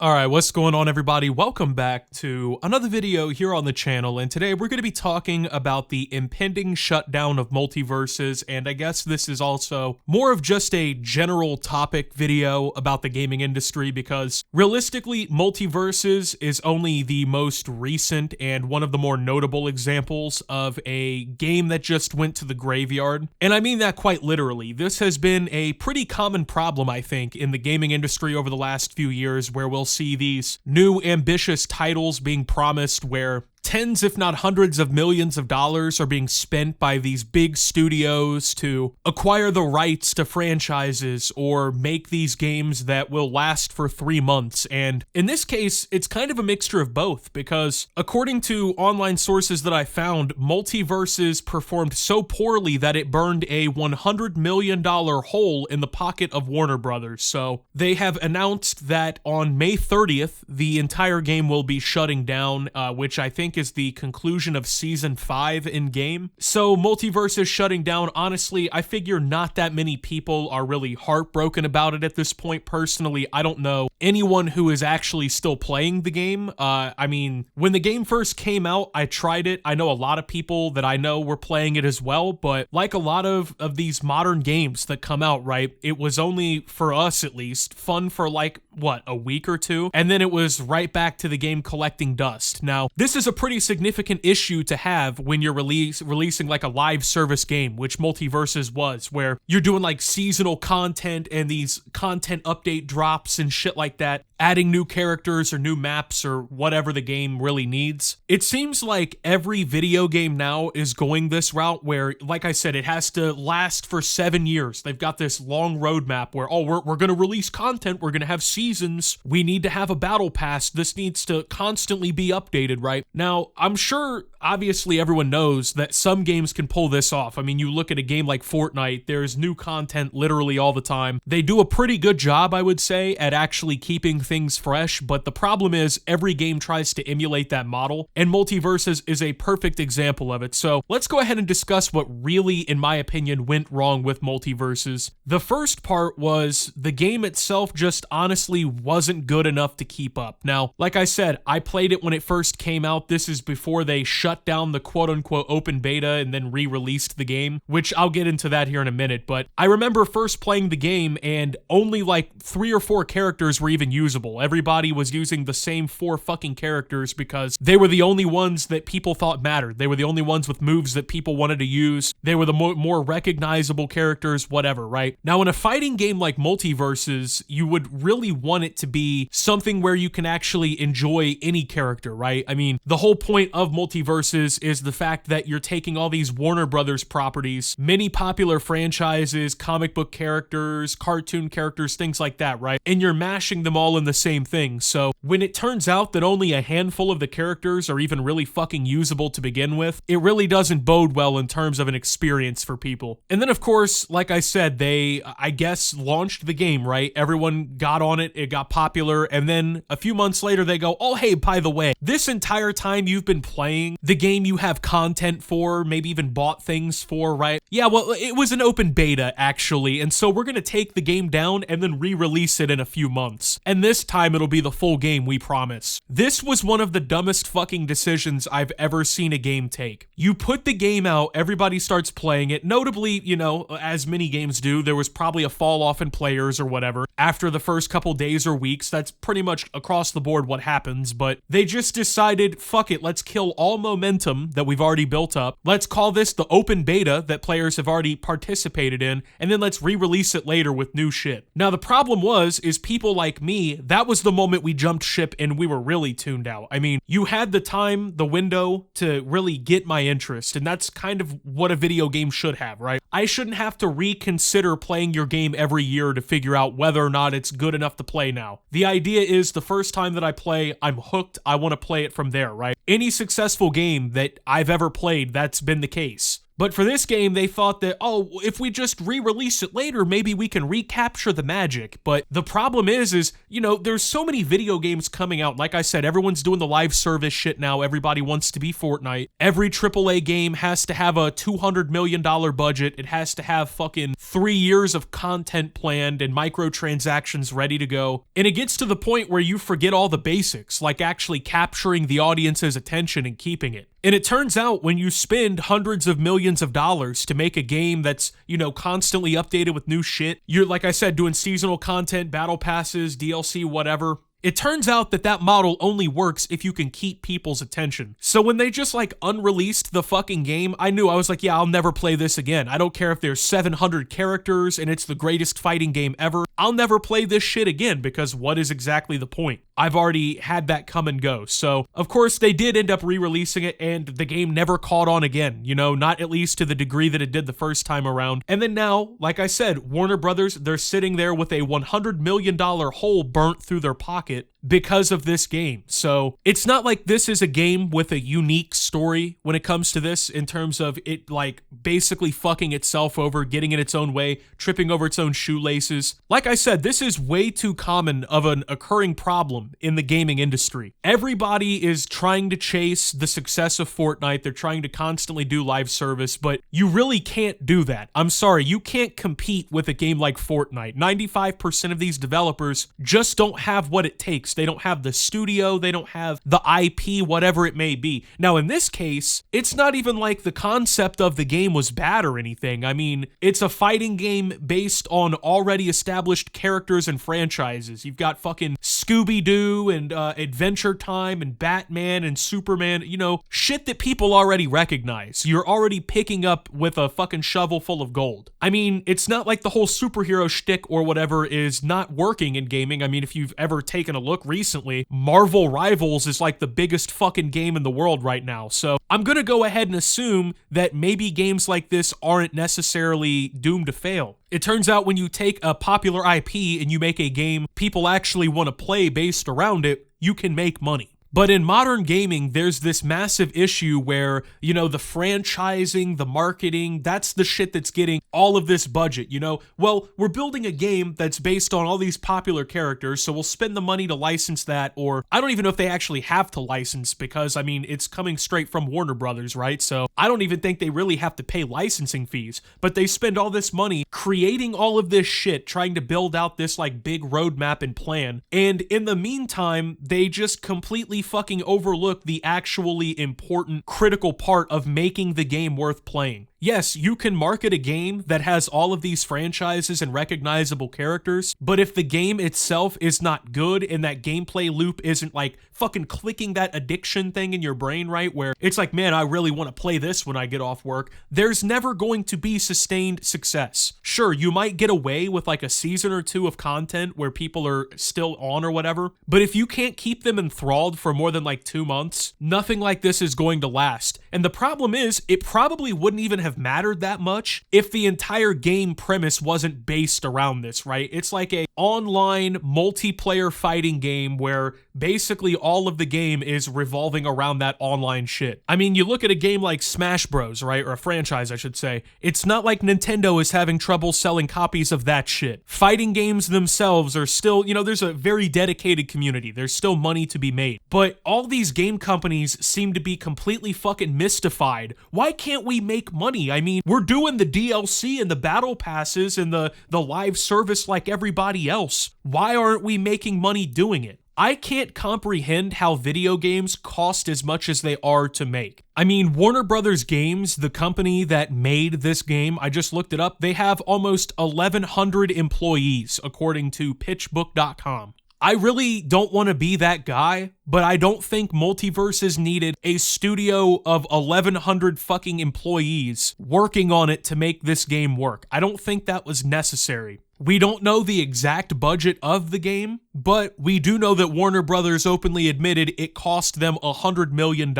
Alright, what's going on everybody? Welcome back to another video here on the channel, and today we're going to be talking about the impending shutdown of Multiversus, and I guess this is also more of just a general topic video about the gaming industry because realistically, Multiversus is only the most recent and one of the more notable examples of a game that just went to the graveyard, and I mean that quite literally. This has been a pretty common problem, I think, in the gaming industry over the last few years where we'll see these new ambitious titles being promised where tens, if not hundreds of millions of dollars are being spent by these big studios to acquire the rights to franchises or make these games that will last for 3 months. And in this case, it's kind of a mixture of both because according to online sources that I found, Multiversus performed so poorly that it burned a $100 million hole in the pocket of Warner Brothers. So they have announced that on May 30th, the entire game will be shutting down, which I think is the conclusion of Season 5 in-game. So Multiversus shutting down, honestly, I figure not that many people are really heartbroken about it at this point. Personally, I don't know anyone who is actually still playing the game. I mean, when the game first came out, I tried it. I know a lot of people that I know were playing it as well, but like a lot of these modern games that come out, right, it was only, for us at least, fun for like, what, a week or two? And then it was right back to the game collecting dust. Now, this is a pretty significant issue to have when you're releasing like a live service game, which Multiversus was, where you're doing like seasonal content and these content update drops and shit like that, adding new characters or new maps or whatever the game really needs. It seems like every video game now is going this route where, like I said, it has to last for 7 years. They've got this long roadmap where, oh, we're going to release content, we're going to have seasons, we need to have a battle pass, this needs to constantly be updated, right? Now, I'm sure, obviously, everyone knows that some games can pull this off. I mean, you look at a game like Fortnite, there's new content literally all the time. They do a pretty good job, I would say, at actually keeping things fresh, but the problem is every game tries to emulate that model, and Multiversus is a perfect example of it. So let's go ahead and discuss what really, in my opinion, went wrong with Multiversus. The first part was the game itself just honestly wasn't good enough to keep up. Now, like I said, I played it when it first came out. This is before they shut down the quote-unquote open beta and then re-released the game, which I'll get into that here in a minute, but I remember first playing the game and only like 3 or 4 characters were even usable. Everybody was using the same 4 fucking characters because they were the only ones that people thought mattered. They were the only ones with moves that people wanted to use. They were the more recognizable characters, whatever, right? Now, in a fighting game like Multiversus, you would really want it to be something where you can actually enjoy any character, right? I mean, the whole point of Multiversus is the fact that you're taking all these Warner Brothers properties, many popular franchises, comic book characters, cartoon characters, things like that, right? And you're mashing them all in the same thing. So when it turns out that only a handful of the characters are even really fucking usable to begin with, it really doesn't bode well in terms of an experience for people. And then, of course, like I said, they, I guess, launched the game, right? Everyone got on it, it got popular, and then a few months later they go, oh, hey, by the way, this entire time you've been playing the game you have content for, maybe even bought things for, right? Yeah, well, it was an open beta, actually, and so we're gonna take the game down and then re-release it in a few months. And this time it'll be the full game, we promise. This was one of the dumbest fucking decisions I've ever seen a game take. You put the game out, everybody starts playing it. Notably, you know, as many games do, there was probably a fall off in players or whatever after the first couple days or weeks. That's pretty much across the board what happens, but they just decided, fuck it, let's kill all momentum that we've already built up. Let's call this the open beta that players have already participated in, and then let's re-release it later with new shit. Now, the problem is people like me, that was the moment we jumped ship and we were really tuned out. I mean, you had the time, the window to really get my interest, and that's kind of what a video game should have, right? I shouldn't have to reconsider playing your game every year to figure out whether or not it's good enough to play now. The idea is the first time that I play, I'm hooked, I want to play it from there, right? Any successful game that I've ever played, that's been the case. But for this game, they thought that, oh, if we just re-release it later, maybe we can recapture the magic. But the problem is, you know, there's so many video games coming out. Like I said, everyone's doing the live service shit now. Everybody wants to be Fortnite. Every AAA game has to have a $200 million budget. It has to have fucking 3 years of content planned and microtransactions ready to go. And it gets to the point where you forget all the basics, like actually capturing the audience's attention and keeping it. And it turns out when you spend hundreds of millions of dollars to make a game that's, you know, constantly updated with new shit, you're, like I said, doing seasonal content, battle passes, DLC, whatever. It turns out that that model only works if you can keep people's attention. So when they just like unreleased the fucking game, I was like, yeah, I'll never play this again. I don't care if there's 700 characters and it's the greatest fighting game ever. I'll never play this shit again because what is exactly the point? I've already had that come and go. So, of course, they did end up re-releasing it and the game never caught on again, you know, not at least to the degree that it did the first time around. And then now, like I said, Warner Brothers, they're sitting there with a $100 million hole burnt through their pocket because of this game. So it's not like this is a game with a unique story when it comes to this in terms of it like basically fucking itself over, getting in its own way, tripping over its own shoelaces. Like I said, this is way too common of an occurring problem in the gaming industry. Everybody is trying to chase the success of Fortnite. They're trying to constantly do live service, but you really can't do that. I'm sorry, you can't compete with a game like Fortnite. 95% of these developers just don't have what it takes. They don't have the studio, they don't have the IP, whatever it may be. Now, in this case, it's not even like the concept of the game was bad or anything. I mean, it's a fighting game based on already established characters and franchises. You've got fucking Scooby-Doo and Adventure Time and Batman and Superman, you know, shit that people already recognize. You're already picking up with a fucking shovel full of gold. I mean, it's not like the whole superhero shtick or whatever is not working in gaming. I mean, if you've ever taken a look recently, Marvel Rivals is like the biggest fucking game in the world right now. So I'm gonna go ahead and assume that maybe games like this aren't necessarily doomed to fail. It turns out when you take a popular IP and you make a game people actually want to play based around it, you can make money. But in modern gaming, there's this massive issue where, you know, the franchising, the marketing, that's the shit that's getting all of this budget, you know? Well, we're building a game that's based on all these popular characters, so we'll spend the money to license that, or I don't even know if they actually have to license because, I mean, it's coming straight from Warner Brothers, right? So I don't even think they really have to pay licensing fees, but they spend all this money creating all of this shit, trying to build out this, like, big roadmap and plan, and in the meantime, they just completely fucking overlook the actually important, critical part of making the game worth playing. Yes, you can market a game that has all of these franchises and recognizable characters, but if the game itself is not good and that gameplay loop isn't like fucking clicking that addiction thing in your brain, right, where it's like, man, I really want to play this when I get off work, there's never going to be sustained success. Sure, you might get away with like a season or two of content where people are still on or whatever, but if you can't keep them enthralled for more than like 2 months, nothing like this is going to last. And the problem is, it probably wouldn't even have mattered that much if the entire game premise wasn't based around this, right? It's like a online multiplayer fighting game where basically all of the game is revolving around that online shit. I mean, you look at a game like Smash Bros, right? Or a franchise, I should say. It's not like Nintendo is having trouble selling copies of that shit. Fighting games themselves are still, you know, there's a very dedicated community. There's still money to be made. But all these game companies seem to be completely fucking mystified. Why can't we make money? I mean, we're doing the DLC and the battle passes and the live service like everybody else. Why aren't we making money doing it? I can't comprehend how video games cost as much as they are to make. I mean, Warner Brothers Games, the company that made this game, I just looked it up, they have almost 1,100 employees, according to pitchbook.com. I really don't want to be that guy, but I don't think Multiversus needed a studio of 1,100 fucking employees working on it to make this game work. I don't think that was necessary. We don't know the exact budget of the game, but we do know that Warner Brothers openly admitted it cost them $100 million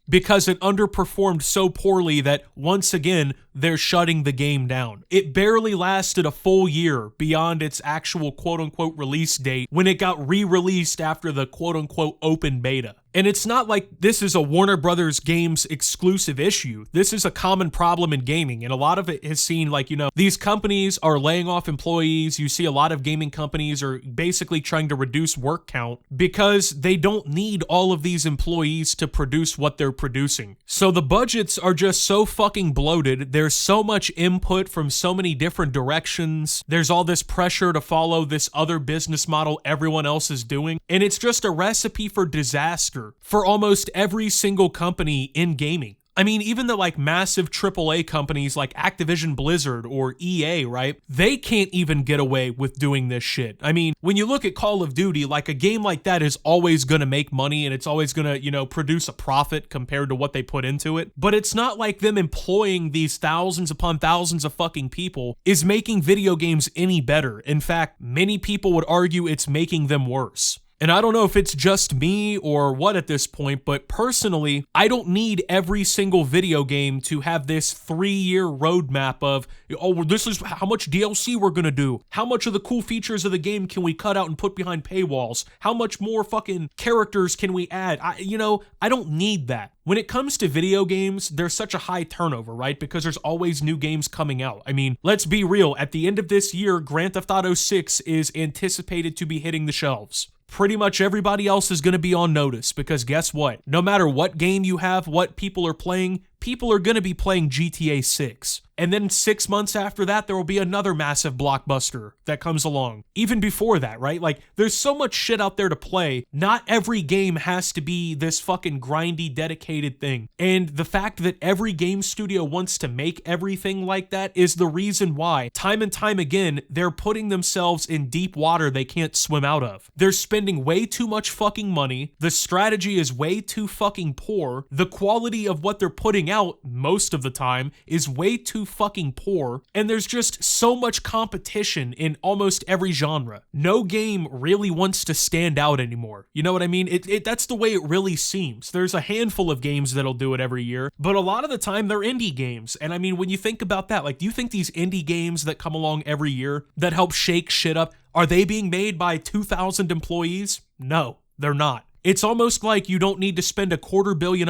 because it underperformed so poorly that, once again, they're shutting the game down. It barely lasted a full year beyond its actual quote-unquote release date when it got re-released after the quote-unquote open beta. And it's not like this is a Warner Brothers games exclusive issue. This is a common problem in gaming, and a lot of it has seen, like, you know, these companies are laying off employees. You see a lot of gaming companies are basically trying to reduce work count because they don't need all of these employees to produce what they're producing. So the budgets are just so fucking bloated. There's so much input from so many different directions. There's all this pressure to follow this other business model everyone else is doing, and it's just a recipe for disaster for almost every single company in gaming. I mean, even the like massive AAA companies like Activision Blizzard or EA, right? They can't even get away with doing this shit. I mean, when you look at Call of Duty, like a game like that is always going to make money and it's always going to, you know, produce a profit compared to what they put into it. But it's not like them employing these thousands upon thousands of fucking people is making video games any better. In fact, many people would argue it's making them worse. And I don't know if it's just me or what at this point, but personally, I don't need every single video game to have this 3-year roadmap of, oh, well, this is how much DLC we're gonna do. How much of the cool features of the game can we cut out and put behind paywalls? How much more fucking characters can we add? I don't need that. When it comes to video games, there's such a high turnover, right? Because there's always new games coming out. I mean, let's be real. At the end of this year, Grand Theft Auto 6 is anticipated to be hitting the shelves. Pretty much everybody else is going to be on notice because guess what? No matter what game you have, what people are playing going to be playing GTA 6. And then 6 months after that, there will be another massive blockbuster that comes along. Even before that, right? Like, there's so much shit out there to play. Not every game has to be this fucking grindy, dedicated thing. And the fact that every game studio wants to make everything like that is the reason why, time and time again, they're putting themselves in deep water they can't swim out of. They're spending way too much fucking money. The strategy is way too fucking poor. The quality of what they're putting out most of the time is way too fucking poor, and there's just so much competition in almost every genre. No game really wants to stand out anymore. You know what I mean? That's the way it really seems. There's a handful of games that'll do it every year, but a lot of the time they're indie games. And I mean, when you think about that, like, do you think these indie games that come along every year that help shake shit up, are they being made by 2,000 employees? No, they're not. It's almost like you don't need to spend $250 million,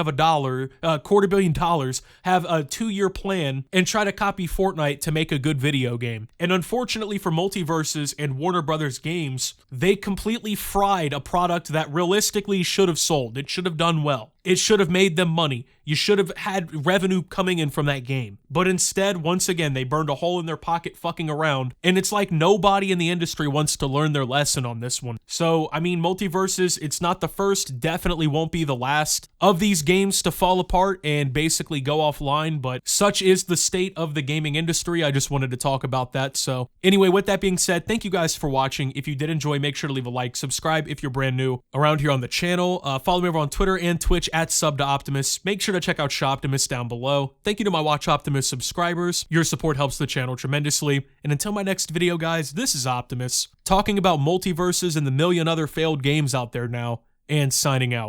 have a 2-year plan, and try to copy Fortnite to make a good video game. And unfortunately for Multiversus and Warner Brothers Games, they completely fried a product that realistically should have sold. It should have done well. It should have made them money. You should have had revenue coming in from that game. But instead, once again, they burned a hole in their pocket fucking around, and it's like nobody in the industry wants to learn their lesson on this one. So, I mean, Multiversus, it's not the first, definitely won't be the last of these games to fall apart and basically go offline, but such is the state of the gaming industry. I just wanted to talk about that. So anyway, with that being said, thank you guys for watching. If you did enjoy, make sure to leave a like, subscribe if you're brand new around here on the channel. Follow me over on Twitter and Twitch at @SubToOptimus. Make sure to check out Shoptimus down below. Thank you to my Watch Optimus subscribers. Your support helps the channel tremendously. And until my next video, guys, this is Optimus, talking about Multiverses and the million other failed games out there now, and signing out.